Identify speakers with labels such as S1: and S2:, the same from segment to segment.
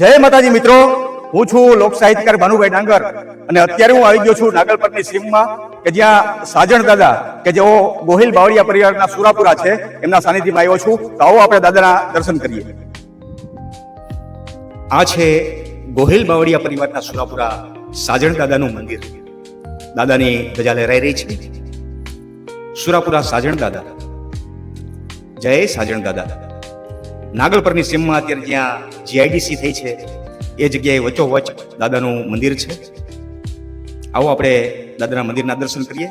S1: જય માતાજી મિત્રો, હું છું લોક સાહિત્યકાર ભાનુભાઈ ડાંગર અને અત્યારે હું આવી ગયો છું નાગલપરની સીમમાં કે જ્યાં સાજણ દાદા કે જેઓ ગોહિલ બાવળિયા પરિવારના સુરાપુરા છે એમના સાનિધ્યમાં આવ્યો છું. તો આવો આપણે દાદાના દર્શન કરીએ. આ છે ગોહિલ બાવળિયા પરિવારના સુરાપુરા સાજણ દાદાનું મંદિર. દાદાની ધજા લહેરાઈ રહી છે. સુરાપુરા સાજણ દાદા, જય સાજણ દાદા. નાગલપરની સીમમાં અત્યારે જ્યાં જીઆઈડીસી થઈ છે એ જગ્યાએ વચ્ચોવચ્ચ દાદાનું મંદિર છે. આવો આપણે દાદાના મંદિરના દર્શન કરીએ.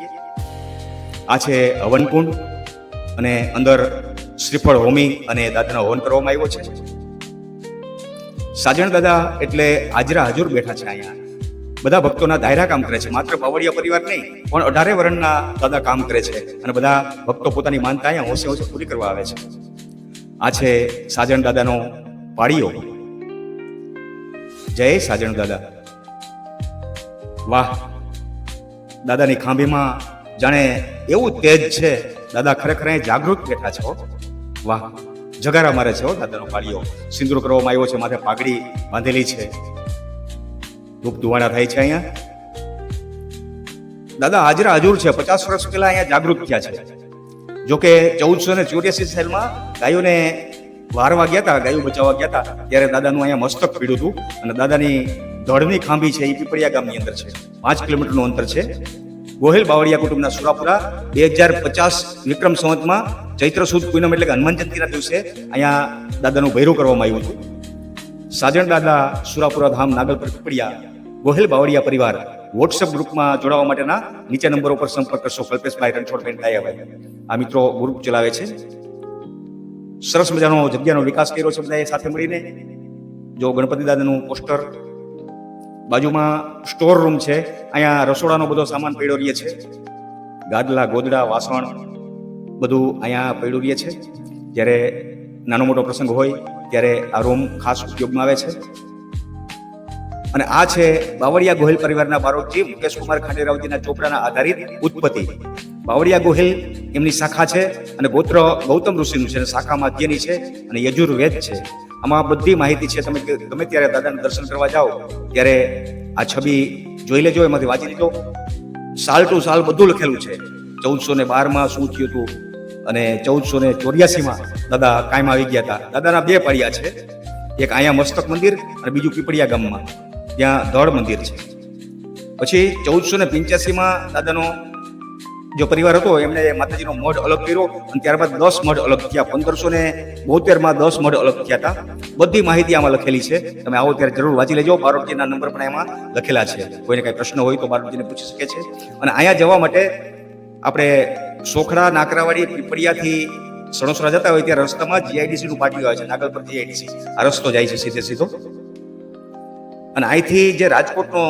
S1: આ છે હવનકુંડ અને અંદર શ્રીફળ હોમી અને દાદાનો હવન કરવામાં આવ્યો છે. સાજણ દાદા એટલે હાજરા હજુર બેઠા છે અહીંયા. બધા ભક્તોના દાયરા કામ કરે છે. માત્ર બાવળિયા પરિવાર નહીં પણ 18 વર્ણના દાદા કામ કરે છે અને બધા ભક્તો પોતાની માનતા અહીંયા હોંશે હોંશે પૂરી કરવા આવે છે. આ છે સાજણ દાદાનો પાળીઓ. જય સાજણ દાદા. વાહ, દાદાની ખાંભીમાં જાણે એવું તેજ છે. દાદા ખરેખર જાગૃત બેઠા છે. વાહ, જગારા મારે છે દાદાનો પાળીઓ. સિંદૂર કરવામાં આવ્યો છે, માથે પાઘડી બાંધેલી છે, ધૂપ ધુવાડા થાય છે અહીંયા. દાદા હાજરા હજુર છે. 50 વર્ષ પહેલા અહીંયા જાગૃત થયા છે. જોકે 1484 સાલમાં ગાયોને વારવા ગયા હતા, ગાયો બચાવવા ગયા હતા, ત્યારે દાદાનું અહીંયા મસ્તક પીડ્યું હતું અને દાદાની ધડની ખાંભી છે એ પીપળિયા ગામની અંદર છે. 5 કિલોમીટરનું અંતર છે. ગોહિલ બાવળિયા કુટુંબના સુરાપુરા 2050 વિક્રમ સંવતમાં ચૈત્ર સુદ પૂનમ એટલે કે હનુમાન જયંતિના દિવસે અહીંયા દાદાનું ભૈરું કરવામાં આવ્યું હતું. સાજણ દાદા સુરાપુરા ધામ નાગલપર પીપળિયા ગોહિલ બાવળિયા પરિવાર વોટ્સએપ ગ્રુપમાં જોડાવા માટેના નીચે નંબર ઉપર સંપર્ક કરશો. કલ્પેશભાઈ રણછોડભાઈ ડાયાભાઈ આ મિત્રો ગ્રુપ ચલાવે છે. સરસ મજાનો જગ્યાનો વિકાસ કર્યો છે બધાએ સાથે મળીને. જો ગણપતિ દાદાનું પોસ્ટર, બાજુમાં સ્ટોર રૂમ છે, અહીંયા રસોડાનો બધો સામાન પડ્યો રહે છે. ગાદલા, ગોદડા, વાસણ બધું અહીંયા પડ્યું રહે છે. જ્યારે નાનો મોટો પ્રસંગ હોય ત્યારે આ રૂમ ખાસ ઉપયોગમાં આવે છે. અને આ છે બાવળિયા ગોહિલ પરિવારના બારોટજી મુકેશ કુમાર ખાંડેરાવજીના ચોપડાના આધારિત ઉત્પત્તિ. બાવળિયા ગોહિલ એમની શાખા છે અને ગોત્ર ગૌતમ ઋષિનું છે અને શાખામાં અધ્યયની છે અને યજુર્વેદ છે. આમાં બધી માહિતી છે. તમે ગમે ત્યારે દાદાના દર્શન કરવા જાઓ ત્યારે આ છબી જોઈ લેજો, એમાંથી વાંચી લેજો. સાલ ટુ સાલ બધું લખેલું છે. 1412માં શું થયું હતું અને 1484માં દાદા કાયમ આવી ગયા હતા. દાદાના 2 પાળિયા છે. એક અહીંયા મસ્તક મંદિર અને બીજું પીપળિયા ગામમાં ત્યાં ધડ મંદિર છે. પછી 1485માં દાદાનો જો પરિવાર હતો એમને માતાજીનો મઢ અલગ કર્યો અને ત્યારબાદ 10 મઢ અલગ થયા. 1572માં 10 મઢ અલગ થયા હતા. બધી માહિતી આમાં લખેલી છે. તમે આવો ત્યારે જરૂર વાંચી લેજો. બારોટજીના નંબર પણ એમાં લખેલા છે. કોઈને કઈ પ્રશ્ન હોય તો બારોટજીને પૂછી શકે છે. અને અહીંયા જવા માટે આપણે સોખડા, નાકરાવાડી, પીપળિયાથી સણોસરા જતા હોય ત્યારે રસ્તામાં જીઆઈડીસી નું પાટિયું આવે છે. નાગલપર જીઆઈડીસી આ રસ્તો જાય છે સીધે સીધો. અને અહીંથી જે રાજકોટનો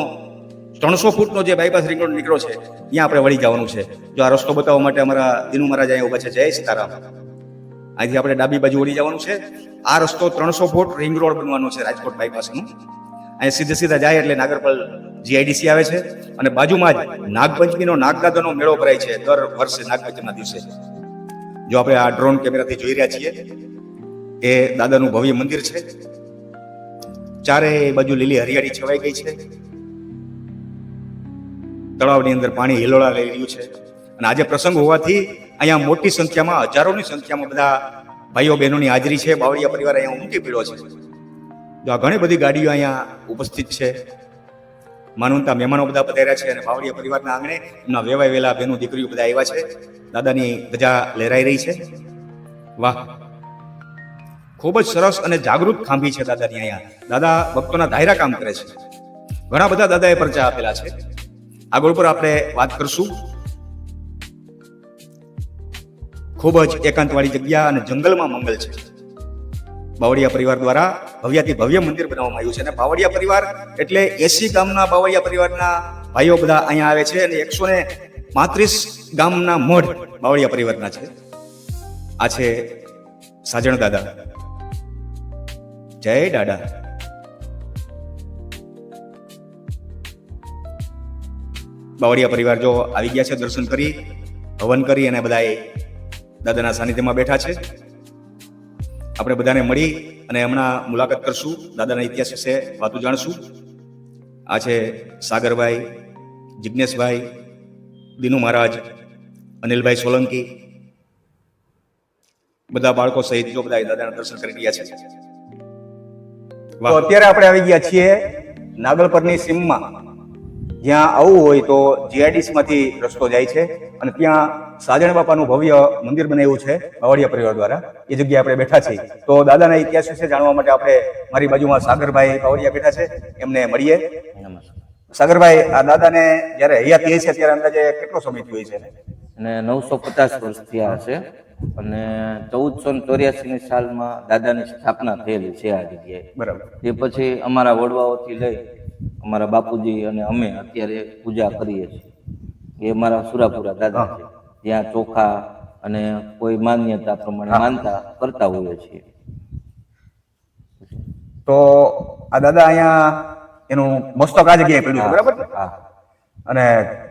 S1: 300 ફૂટનો જે બાયપાસ રિંગ રોડ નીકળ્યો છે ત્યાં આપણે વળી જવાનું છે. જો આ રસ્તો બતાવવા માટે અમારા દિનુ મહારાજ અહીંયા ઉભા છે. જય સીતારામ. અહીંથી આપણે ડાબી બાજુ વળી જવાનું છે. આ રસ્તો 300 ફૂટ રિંગ રોડ બનવાનો છે રાજકોટ બાયપાસનું. અહીં સીધે સીધા જાય એટલે નાગરપલ જીઆઈડીસી આવે છે. અને બાજુમાં જ નાગપંચમીનો નાગદાદાનો મેળો ભરાય છે દર વર્ષે નાગપંચમીના દિવસે. જો આપણે આ ડ્રોન કેમેરાથી જોઈ રહ્યા છીએ એ દાદાનું ભવ્ય મંદિર છે. ચારે બાજુ લીલી હરિયાળી છવાઈ ગઈ છે. તળાવની અંદર પાણી હિલોળા લઈ રહ્યું છે. અને આજે પ્રસંગ હોવાથી અહીંયા મોટી સંખ્યામાં, હજારોની સંખ્યામાં બધા ભાઈઓ બહેનોની હાજરી છે. બાવળિયા પરિવાર અહીંયા ઉમટી પડ્યો છે. જો આ ઘણી બધી ગાડીઓ અહીંયા ઉપસ્થિત છે. માનવંતા મહેમાનો બધા પધાર્યા છે અને બાવળિયા પરિવારના આંગણે એમના વેવાય વેલા બહેનો દીકરીઓ બધા આવ્યા છે. દાદાની ધજા લહેરાઈ રહી છે. વાહ, ખૂબ જ સરસ અને જાગૃત ખાંભી છે દાદાની અહીંયા. દાદા ભક્તોના દાયરા કામ કરે છે. ઘણા બધા દાદાએ પરચા આપેલા છે. આગળ પર આપણે વાત કરશું. ખૂબ જ એકાંતવાળી જગ્યા અને જંગલમાં મંગલ છે. બાવળિયા પરિવાર દ્વારા ભવ્યાથી ભવ્ય મંદિર બનાવવામાં આવ્યું છે. અને બાવળિયા પરિવાર એટલે 80 ગામના બાવળિયા પરિવારના ભાઈઓ બધા અહીંયા આવે છે અને 135 ગામના મઢ બાવળિયા પરિવારના છે. આ છે સાજણ દાદા. જય દાદા. બાવળિયા પરિવાર જો આવી ગયા છે, દર્શન કરી હવન કરી અને બધાએ દાદાના સાનિધ્યમાં બેઠા છે. આપણે બધાને મળી અને હમણાં મુલાકાત કરશું, દાદાના ઇતિહાસ વિશે વાતો જાણશું. આ છે સાગરભાઈ, જિજ્ઞેશભાઈ, દિનુ મહારાજ, અનિલભાઈ સોલંકી, બધા બાળકો સહિત જો બધા દાદાના દર્શન કરી રહ્યા છે. તો અત્યારે આપણે આવી ગયા છીએ નાગલપરની સીમમાં. જ્યાં આવવું હોય તો જીઆઈડીસી માંથી રસ્તો જાય છે અને ત્યાં સાજણ બાપાનું ભવ્ય મંદિર બનાવ્યું છે બાવળિયા પરિવાર દ્વારા. એ જગ્યાએ આપણે બેઠા છીએ. તો દાદાના ઇતિહાસ વિશે જાણવા માટે આપણે મારી બાજુમાં સાગરભાઈ બાવળિયા બેઠા છે, એમને મળીએ. સાગરભાઈ, આ દાદાને જયારે હયાતી છે ત્યારે અંદાજે કેટલો સમય થયો છે?
S2: અને 950 વર્ષ થયા હશે અને 1484 સાલમાં દાદાની સ્થાપના થયેલી છે આ જગ્યાએ.
S1: બરાબર.
S2: તે પછી અમારા વડવાઓથી લઈ અમારા બાપુજી અને અમે અત્યારે પૂજા કરીએ છીએ. એ અમારા સુરાપુરા દાદા છે, ત્યાં ચોખા અને કોઈ માન્યતા પ્રમાણે માનતા કરતા હોઈએ છીએ.
S1: તો આ દાદા અહીંયા એનું મસ્તક આ જગ્યાએ પડ્યું છે, બરાબર?
S2: હા.
S1: અને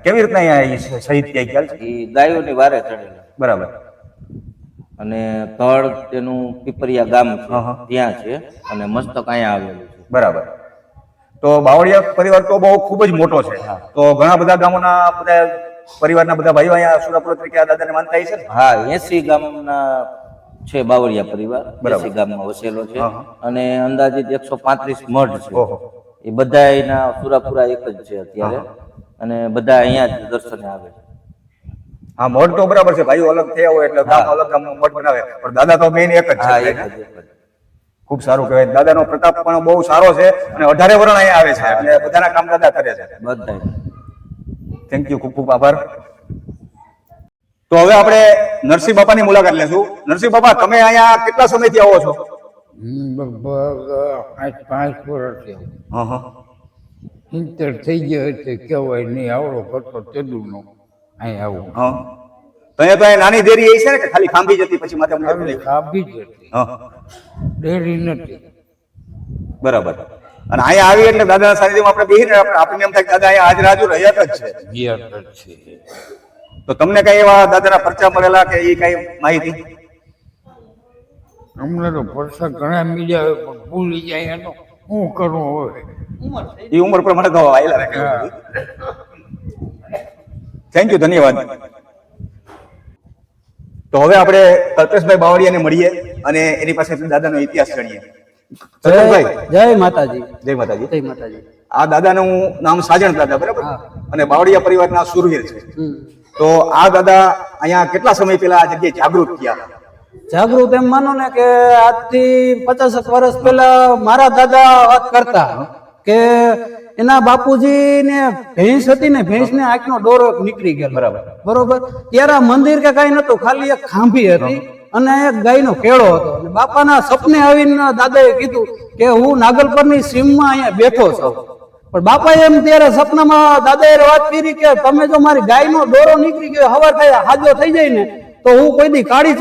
S1: કેવી રીતના અહીંયા શહીદ થયા ખ્યાલ છે?
S2: એ ગાયોની વારે ચડેલા.
S1: બરાબર.
S2: અને તળ તેનું પીપરિયા ગામ છે ત્યાં છે અને મસ્તક અહીંયા આવેલું છે.
S1: બરાબર. તો બાવળિયા પરિવાર તો બહુ ખૂબ જ મોટો છે. તો ઘણા બધા ગામોના બધા પરિવારના બધા ભાઈઓ અહીંયા સુરાપુરા તરીકે આ દાદાને માનતા છે.
S2: હા, 80 ગામના છે બાવળિયા પરિવાર. 80 ગામમાં વસેલો છે અને અંદાજિત 135 મઠ છે. એ બધા એના સુરાપુરા એક જ છે અત્યારે અને બધા અહીંયા જ દર્શને આવે છે.
S1: હા, મઠ તો બરાબર છે, ભાઈઓ અલગ થયા હોય એટલે ગામ અલગ ગામમાં મઠ બનાવે, પણ દાદા તો મેઇન એક જ છે. ખૂબ સારું કહેવાય. દાદાનો પ્રતાપ પણ બહુ સારો છે અને 18 વર્ષ અહીંયા આવે છે એટલે બધાના કામ દાદા કરે છે.
S2: બધા.
S1: થેન્ક યુ, ખૂબ ખૂબ આભાર. તો હવે આપણે નરસિંહ બાપાની મુલાકાત લેશું. નરસિંહ બાપા, તમે અહીંયા કેટલા સમયથી આવો છો?
S3: લગભગ 5 વર્ષ.
S1: હા.
S3: ઇન્ટર થઈ ગયો એટલે કહેવાય નહીં, આવડો કરતો તેદુનો અહીં આવું.
S1: હા. તો અહીંયા તો નાની દેરી એ છે ને કે ખાલી ખાંભી જતી પછી માથે
S3: ખાબી જ હતી,
S1: હા,
S3: ડેરી નથી.
S1: બરાબર. અને અહીંયા આવી એટલે દાદાના સાનિધ્યમાં આપણે બેહીને આપણને એમ થાય કે દાદા અહીંયા હાજર હાજર હયાત જ છે.
S3: જીયાત જ છે.
S1: તો તમને કઈ એવા દાદાના પરચા મળેલા કે એ કઈ માહિતી?
S3: અમને તો પરસા ઘણા મીડિયા હોય પણ ભૂલી જાય એનો શું કરવું હવે.
S1: એ ઉંમર પ્રમાણે તો આવેલા રાખે. થેન્ક યુ, ધન્યવાદ. તો હવે આપણે કલ્પેશભાઈ બાવળિયાને મળીએ અને એની પાસેથી દાદાનો ઇતિહાસ જાણીએ.
S4: જય માતાજી.
S1: જય માતાજી.
S4: જય માતાજી.
S1: આ દાદાનું નામ સાજણ દાદા, બરાબર? અને બાવળિયા પરિવારના સુરવીર છે. તો આ દાદા અહીંયા કેટલા સમય પહેલા આ જગ્યાએ જાગૃત થયા?
S4: જાગૃત એમ માનો ને કે આજથી 50 વર્ષ પહેલા મારા દાદા વાત કરતા કે એના બાપુજી ને ભેંસ હતી ને, ભેંસ ને આંખનો દોરો નીકળી ગયો. બરોબર. ત્યારે મંદિર કે કઈ નતું, ખાલી એક ખાંભી હતી અને એક ગાયનો કેળો હતો. અને બાપાના સપને આવીને દાદાએ કીધું કે હું નાગલપરની સીમમાં અહીંયા બેઠો છું. પણ બાપાએ એમ ત્યારે સપનામાં દાદાએ વાત કરી કે તમે જો મારી ગાયનો દોરો નીકળી ગયો, હવાર થાય હાજો થઈ જાય ને, તો હું કોઈ દી કાળી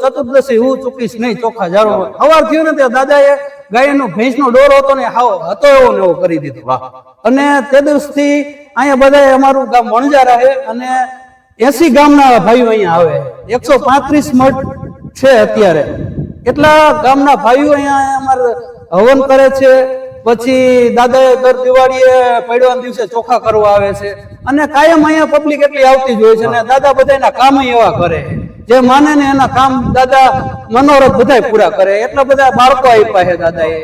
S4: ચતુર્દશી હું ચૂકીશ નહીં, ચોખા જાળો. હવાર થયું ને ત્યાં દાદાએ ગાયનો ભેંસનો દોરો હતો ને હતો એવો ને એવો કરી દીધો. વાહ. અને તે દિવસથી અહીંયા બધા અમારું ગામ વણજારા છે અને 80 ગામના ભાઈઓ અહીંયા આવે. 135 મઠ છે અત્યારે. એટલા ગામના ભાઈઓ અહીંયા અમારે હવન કરે છે. પછી દાદાએ દર દિવાળીએ પડ્યાના દિવસે ચોખા કરવા આવે છે અને કાયમ અહીંયા પબ્લિક એટલી આવતી જ હોય છે. અને દાદા બધાના કામ એવા કરે, જે માને ને એના કામ દાદા મનોરથ બધા પૂરા કરે. એટલા બધા બાળકો આપ્યા છે દાદાએ,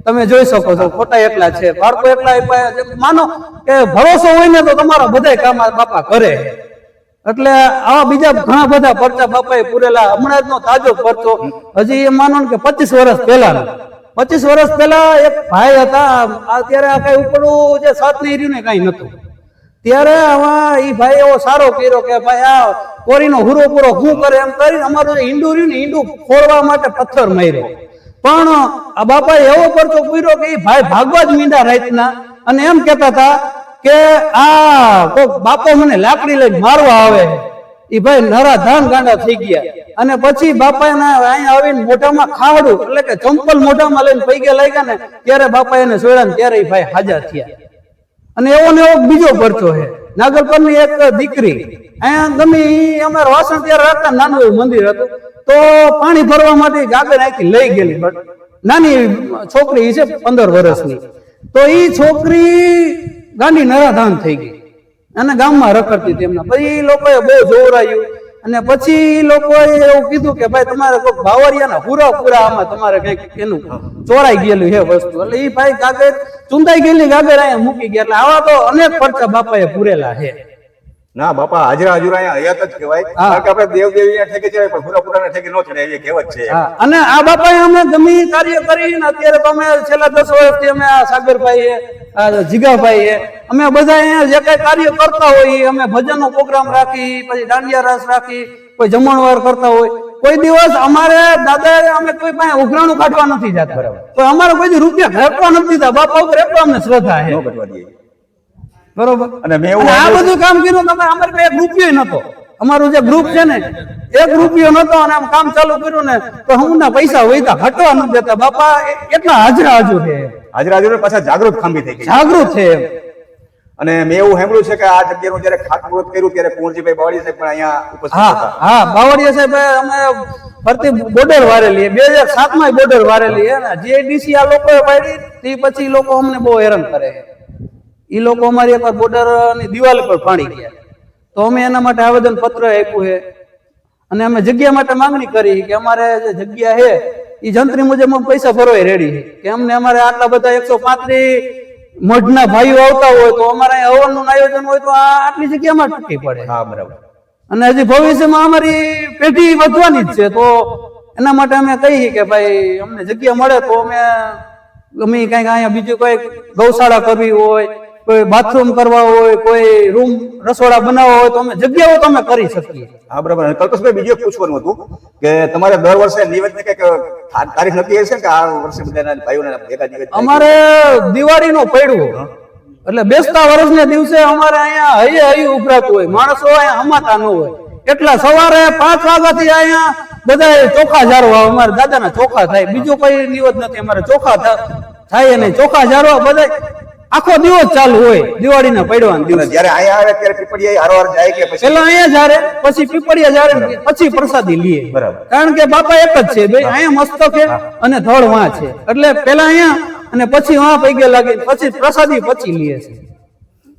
S4: તમે જોઈ શકો છો. ખોટા એટલા છે બાળકો, એટલા આપ્યા. માનો કે ભરોસો હોય ને તો તમારા બધા કામ બાપા કરે. એટલે આવા બીજા ઘણા બધા પરચા બાપાએ પૂરેલા. હમણાં નો તાજો પરચો હજી એ માનો કે 25 વર્ષ પહેલાનો. 25 વર્ષ પહેલા એક ભાઈ હતા. અત્યારે આ કઈ ઉપરનું જે સાત નહીં રહ્યું ને કઈ નતું. ત્યારે આવા એ ભાઈ એવો સારો કર્યો કે ભાઈ આ કોરીનો હુરો પૂરો શું કરે એમ કરીને અમારું જે ઈંડું રહ્યું ને, ઈંડું ફોડવા માટે પથ્થર માર્યો. પણ આ બાપાએ એવો પરચો પૂર્યો કે એ ભાઈ ભાગવા જ મીંડા રાતના અને એમ કેતા હતા કે આ કોક બાપો મને લાકડી લઈને મારવા આવે. એ ભાઈ નરા ધાન ગાંડા થઈ ગયા. અને પછી બાપા અહીંયા આવીને મોઢામાં ખાવડું એટલે કે ચંપલ મોઢામાં લઈને પૈગે લાગ્યા ને ત્યારે બાપા એને સોડ્યા ને ત્યારે એ ભાઈ હાજર થયા. અને એવો ને એવો બીજો પરચો છે. નાગલપરની એક દીકરી અહીંયા ગમે અમારે વાસણ ત્યારે રાખતા, નાનું એવું મંદિર હતું. તો તો પાણી ભરવા માટે ગાગર આખી લઈ ગયેલી. બટ નાની એવી છોકરી છે 15 વર્ષની. તો એ છોકરી ગાંડી નરાધાન થઈ ગઈ અને ગામમાં રખડતી હતી એમના. પછી એ લોકોએ બહુ જોવરાયું અને પછી એ લોકોએ એવું કીધું કે ભાઈ તમારે કોઈ બાવરિયાના પૂરા આમાં તમારે કઈક એનું ચોરાઈ ગયેલું છે વસ્તુ. એટલે એ ભાઈ ગાગર ચૂંદાઈ ગયેલી ગાગર અહીંયા મૂકી ગયા. એટલે આવા તો અનેક પરચા બાપાએ પૂરેલા છે.
S1: ના બાપા હાજરા હજુરા અહીંયા હયાત જ કહેવાય. કારણ કે આપણે દેવદેવી ઠેકે ચડાય પણ પૂરા ઠેકે નો ચડાય એ કહેવત છે.
S4: હા, અને આ બાપાએ અમે ગમે ઈ કાર્ય કરીને અત્યારે તો અમે છેલ્લા 10 વર્ષથી અમે આ સાગરભાઈ આ જીગાભાઈ અમે બધા અહીંયા જે કઈ કાર્ય કરતા હોય અમે ભજનનો પ્રોગ્રામ રાખી, પછી દાંડિયા રાસ રાખી, કોઈ જમણવાર કરતા હોય. કોઈ દિવસ અમારે દાદાએ અમે કોઈ પાસે ઉઘરાણું કાઢવા નથી જતા. તો અમારે કોઈ દી રૂપિયા ઘટવા નથી દીધા. બાપા ઉપર એટલો અમને શ્રદ્ધા છે.
S1: નો ઘટવા દઈએ.
S4: બરોબર.
S1: અને મેં એવું
S4: આ બધું કામ કર્યું તમે અમારે પાસે 1 રૂપિયો નતો. અમારું જે ગ્રુપ છે ને 1 રૂપિયો નતો અને આમ કામ ચાલુ કર્યું ને તો હમણાં પૈસા વૈતા ઘટવા નથી દેતા. બાપા એટલા હાજરા હાજર છે.
S1: હાજરા હજુરા પાછા જાગૃત ખાંભી થઈ ગઈ.
S4: જાગૃત છે.
S1: અને મેં એવું સાંભળ્યું છે કે આ જગ્યાનું જયારે ખાતમુહૂર્ત કર્યું ત્યારે કુંવરજીભાઈ બાવળિયા સાહેબ પણ અહીંયા ઉપસ્થિત
S4: હા
S1: હતા.
S4: હા, બાવળિયા સાહેબ અમે ફરતી બોર્ડર વારેલી 2007 માં બોર્ડર વારેલી હે ને જીઆઈડીસી આ લોકોએ પાડી તે પછી લોકો અમને બહુ હેરાન કરે. એ લોકો અમારી એકવાર બોર્ડર ની દિવાલ પર ફાડી ગયા. તો અમે એના માટે આવેદન પત્ર આપ્યું છે અને અમે જગ્યા માટે માંગણી કરી કે અમારે જે જગ્યા છે એ જંત્રી મુજબ પૈસા ભરવાય રેડી છે કે અમને અમારે આટલા બધા 135 મઢના ભાઈઓ આવતા હોય તો અમારે હવનનું આયોજન હોય તો આટલી જગ્યામાં ટૂંકી પડે.
S1: હા બરાબર.
S4: અને હજી ભવિષ્યમાં અમારી પેઢી વધવાની જ છે. તો એના માટે અમે કહીએ કે ભાઈ અમને જગ્યા મળે તો અમે કઈક અહીંયા બીજું કોઈ ગૌશાળા કરવી હોય, કોઈ બાથરૂમ કરવા હોય, કોઈ રૂમ રસોડા બનાવવા હોય તો અમે જગ્યાઓ તો અમે કરી શકીએ.
S1: હા બરાબર. અને કલ્પેશભાઈ બીજું એક પૂછવાનું હતું કે તમારે દર વર્ષે નિવેદન કઈક તારીખ નક્કી હશે કે આ વર્ષે બધાના ભાઈઓના ભેગા નિવેદન
S4: અમારે દિવાળીનું પડ્યું એટલે બેસતા વર્ષના દિવસે અમારે અહીંયા હૈયે ઉભરાતું હોય. માણસો અહીંયા હમાતા ન હોય. એટલા સવારે 5 વાગ્યાથી અહીંયા બધા ચોખા જારવા અમારા દાદાના ચોખા થાય. બીજું કોઈ નિવેદ નથી. અમારે ચોખા થાય નહીં. ચોખા જારવા બધા આખો દિવસ ચાલુ હોય દિવાળીના પડવાના દિવસે.
S1: જયારે અહીંયા આવે ત્યારે પીપળિયા હારોહાર જાય કે પછી
S4: પેલા અહીંયા જારે, પછી પીપળિયા જારે, પછી પ્રસાદી લઈએ.
S1: બરાબર.
S4: કારણ કે બાપા એક જ છે બે. અહીંયા મસ્તક છે અને ધડ વાં છે. એટલે પેલા અહીંયા અને પછી વાં પૈગે લાગે, પછી પ્રસાદી પછી લઈએ છે.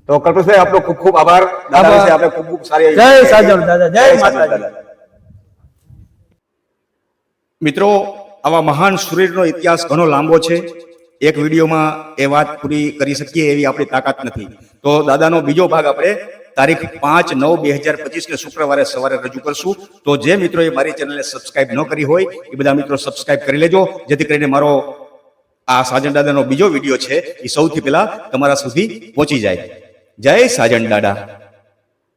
S1: તો કલ્પેશભાઈ આપનો ખૂબ ખૂબ આભાર. દાદા વિશે આપણે ખૂબ ખૂબ સારી
S4: જય સાજણ દાદા, જય માતાજી.
S1: મિત્રો, આવા મહાન શૂરનો ઇતિહાસ ઘણો લાંબો છે. એક વિડીયોમાં એ વાત પૂરી કરી શકીએ એવી આપણી તાકાત નથી. તો દાદાનો બીજો ભાગ આપણે તારીખ 5/9/2025 ને શુક્રવારે સવારે રજૂ કરશું. તો જે મિત્રોએ મારી ચેનલને સબસ્ક્રાઇબ ન કરી હોય એ બધા મિત્રો સબસ્ક્રાઇબ કરી લેજો, જેથી કરીને મારો આ સાજણ દાદાનો બીજો વિડીયો છે એ સૌથી પહેલા તમારા સુધી પહોંચી જાય. જય સાજણ દાદા.